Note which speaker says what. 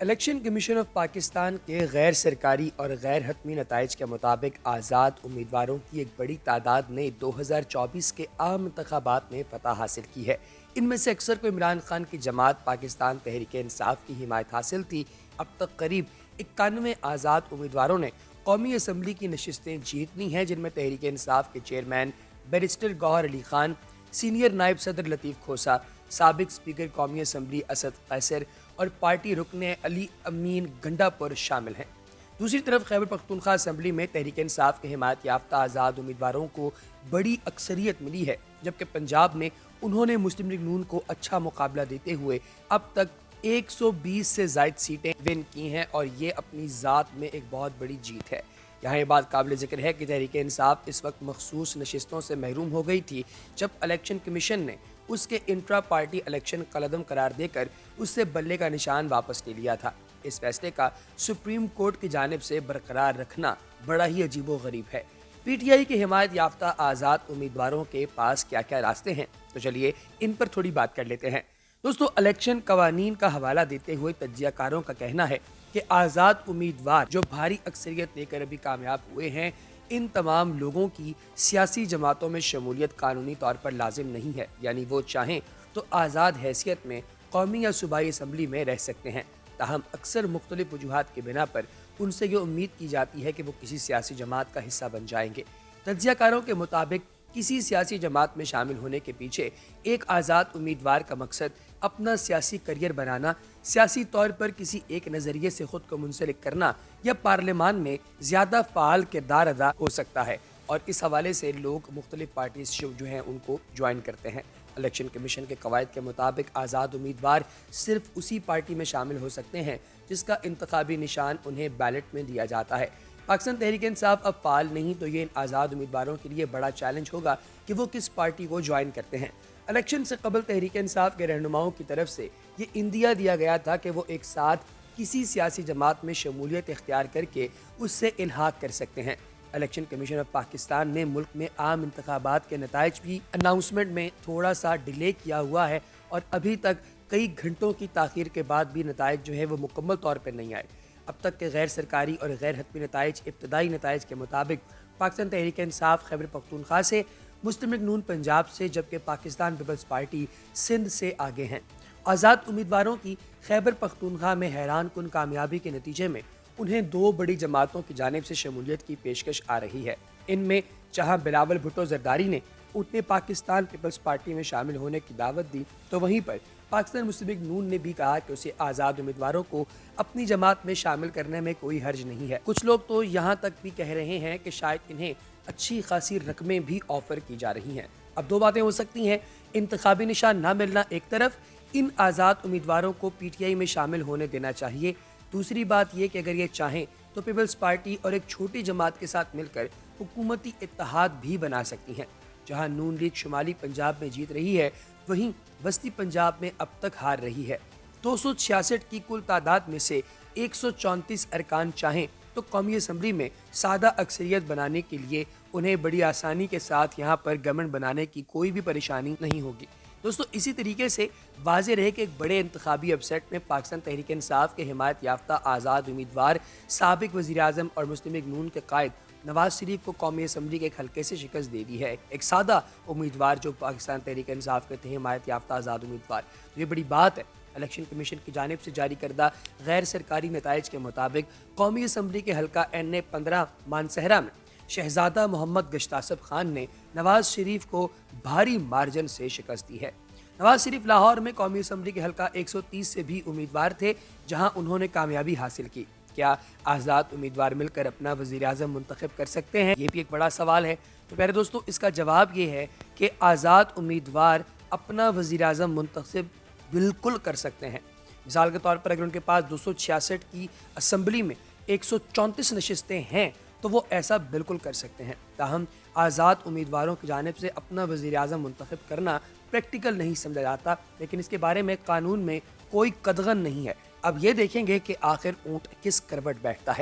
Speaker 1: Election commission of Pakistan के गैर सरकारी और गैर हतमी नताइज के मुताबिक आज़ाद उम्मीदवारों की एक बड़ी तादाद ने 2024 के आम इंतखाबात में फतह हासिल की है। इनमें से अक्सर को इमरान खान की जमात पाकिस्तान तहरीक इंसाफ की हिमायत हासिल थी। अब तक करीब 91 आज़ाद उम्मीदवारों ने कौमी असम्बली की नशिस्तें जीतनी हैं, जिनमें तहरीक इंसाफ के chairman barrister Gohar Ali Khan, senior नायब सदर लतीफ़ खोसा, साबिक स्पीकर कौमी असम्बली असद कैसर और पार्टी रुकने अली अमीन गंडापुर शामिल हैं। दूसरी तरफ खैबर पख्तूनख्वा असम्बली में तहरीक इंसाफ के हिमायत याफ्ता आज़ाद उम्मीदवारों को बड़ी अक्सरियत मिली है, जबकि पंजाब में उन्होंने मुस्लिम लीग नून को अच्छा मुकाबला देते हुए अब तक 120 से ज़ायद सीटें विन की हैं और ये अपनी ज़ात में एक बहुत बड़ी जीत है। यहाँ ये बात काबिल ज़िक्र है कि तहरीक इंसाफ इस वक्त मखसूस नशिस्तों से महरूम हो गई थी जब इलेक्शन कमीशन ने उसके इंट्रा पार्टी इलेक्शन कलअदम करार देकर उससे बल्ले का निशान वापस ले लिया था। इस फैसले का सुप्रीम कोर्ट की जानिब से बरकरार रखना बड़ा ही अजीबोगरीब है। पीटीआई के हिमायत याफ्ता आज़ाद उम्मीदवारों के पास क्या क्या रास्ते हैं, तो चलिए इन पर थोड़ी बात कर लेते हैं। दोस्तों, इलेक्शन कवानीन का हवाला देते हुए तज्जियाकारों का कहना है कि आज़ाद उम्मीदवार जो भारी अक्सरियत लेकर अभी कामयाब हुए हैं, इन तमाम लोगों की सियासी जमातों में शमूलियत कानूनी तौर पर लाजिम नहीं है, यानी वो चाहें तो आज़ाद हैसियत में कौमी या सूबाई असम्बली में रह सकते हैं। ताहम अक्सर मुख्तलिफ वजूहात की बिना पर उनसे ये उम्मीद की जाती है कि वो किसी सियासी जमात का हिस्सा बन जाएंगे। तज्जियाकारों के मुताबिक किसी सियासी जमात में शामिल होने के पीछे एक आज़ाद उम्मीदवार का मकसद अपना सियासी करियर बनाना, सियासी तौर पर किसी एक नज़रिए से ख़ुद को मुंसलिक करना या पार्लियामान में ज़्यादा फ़ाल किरदार अदा हो सकता है, और इस हवाले से लोग मुख्तलिफ पार्टीज जो हैं उनको ज्वाइन करते हैं। इलेक्शन कमीशन के कवायद के मुताबिक आज़ाद उम्मीदवार सिर्फ उसी पार्टी में शामिल हो सकते हैं जिसका इंतखाबी निशान उन्हें बैलेट में दिया जाता है। पाकिस्तान तहरीक इंसाफ अब फाल नहीं, तो ये इन आज़ाद उम्मीदवारों के लिए बड़ा चैलेंज होगा कि वो किस पार्टी को ज्वाइन करते हैं। इलेक्शन से कबल तहरीक इंसाफ के रहनुमाओं की तरफ से ये इंदिया दिया गया था कि वो एक साथ किसी सियासी जमात में शमूलियत इख्तियार करके उससे इल्हाक कर सकते हैं। इलेक्शन कमीशन ऑफ पाकिस्तान ने मुल्क में आम इंतखाबात के नताइज भी अनाउंसमेंट में थोड़ा सा डिले किया हुआ है और अभी तक कई घंटों की ताख़ीर के बाद भी नताइज जो है वो मुकम्मल तौर पर नहीं आए। अब तक के गैर सरकारी और गैर हतमी नताइज इब्तदाई नताइज के मुताबिक पाकिस्तान तहरीक इंसाफ खैबर पख्तूनख्वा से, मुस्लिम लीग नून पंजाब से, जबकि पाकिस्तान पीपल्स पार्टी सिंध से आगे हैं। आज़ाद उम्मीदवारों की खैबर पख्तूनख्वा में हैरान कुन कामयाबी के नतीजे में उन्हें दो बड़ी जमातों की जानिब से शमूलियत की पेशकश आ रही है। इनमें जहां बिलावल भुट्टो जरदारी ने उन्हें पाकिस्तान पीपल्स पार्टी में शामिल होने की दावत दी, तो वहीं पर पाकिस्तान मुस्लिम लीग नून ने भी कहा कि उसे आज़ाद उम्मीदवारों को अपनी जमात में शामिल करने में कोई हर्ज नहीं है। कुछ लोग तो यहाँ तक भी कह रहे हैं कि शायद इन्हें अच्छी खासी रकमें भी ऑफर की जा रही हैं। अब दो बातें हो सकती हैं, इंतखाबी निशान ना मिलना एक तरफ, इन आज़ाद उम्मीदवारों को पीटीआई में शामिल होने देना चाहिए। दूसरी बात यह कि अगर ये चाहें तो पीपल्स पार्टी और एक छोटी जमात के साथ मिलकर हुकूमती इत्तेहाद भी बना सकती हैं। जहां नून लीग शुमाली पंजाब में जीत रही है, वहीं वस्ती पंजाब में अब तक हार रही है। 266 की कुल तादाद में से 134 अरकान चाहें तो कौमी असम्बली में सादा अक्सरियत बनाने के लिए उन्हें बड़ी आसानी के साथ यहाँ पर गवर्नमेंट बनाने की कोई भी परेशानी नहीं होगी। दोस्तों, इसी तरीके से वाज़ेह रहे कि एक बड़े इंतखाबी अपसेट में पाकिस्तान तहरीक इंसाफ के हिमायत याफ्ता आज़ाद उम्मीदवार साबिक वज़ीर आज़म और मुस्लिम लीग नून के कायद नवाज शरीफ को कौमी असम्बली के एक हल्के से शिकस्त दे दी है। एक सादा उम्मीदवार जो पाकिस्तान तहरीक इंसाफ के थे हिमायत याफ्ता आज़ाद उम्मीदवार, तो ये बड़ी बात है। इलेक्शन कमीशन की जानिब से जारी करदा गैर सरकारी नताइज के मुताबिक कौमी असम्बली के हल्का NA 15 मानसहरा में शहजादा मोहम्मद गश्तासब खान ने नवाज शरीफ को भारी मार्जिन से शिकस्त दी है। नवाज शरीफ लाहौर में कौमी असम्बली के हल्का 130 से भी उम्मीदवार थे, जहां उन्होंने कामयाबी हासिल की। क्या आज़ाद उम्मीदवार मिलकर अपना वज़ीर आज़म मुंतखब कर सकते हैं? ये भी एक बड़ा सवाल है। तो प्यारे दोस्तों, इसका जवाब ये है कि आज़ाद उम्मीदवार अपना वज़ीर आज़म मुंतखब बिल्कुल कर सकते हैं। मिसाल के तौर पर अगर उनके पास 266 की असम्बली में 134 नशिस्तें हैं तो वो ऐसा बिल्कुल कर सकते हैं। ताहम आज़ाद उम्मीदवारों की जानिब से अपना वज़ीर आज़म मुंतखब करना प्रैक्टिकल नहीं समझा जाता, लेकिन इसके बारे में कानून में कोई कदगन नहीं है। अब ये देखेंगे कि आखिर ऊँट किस करवट बैठता है।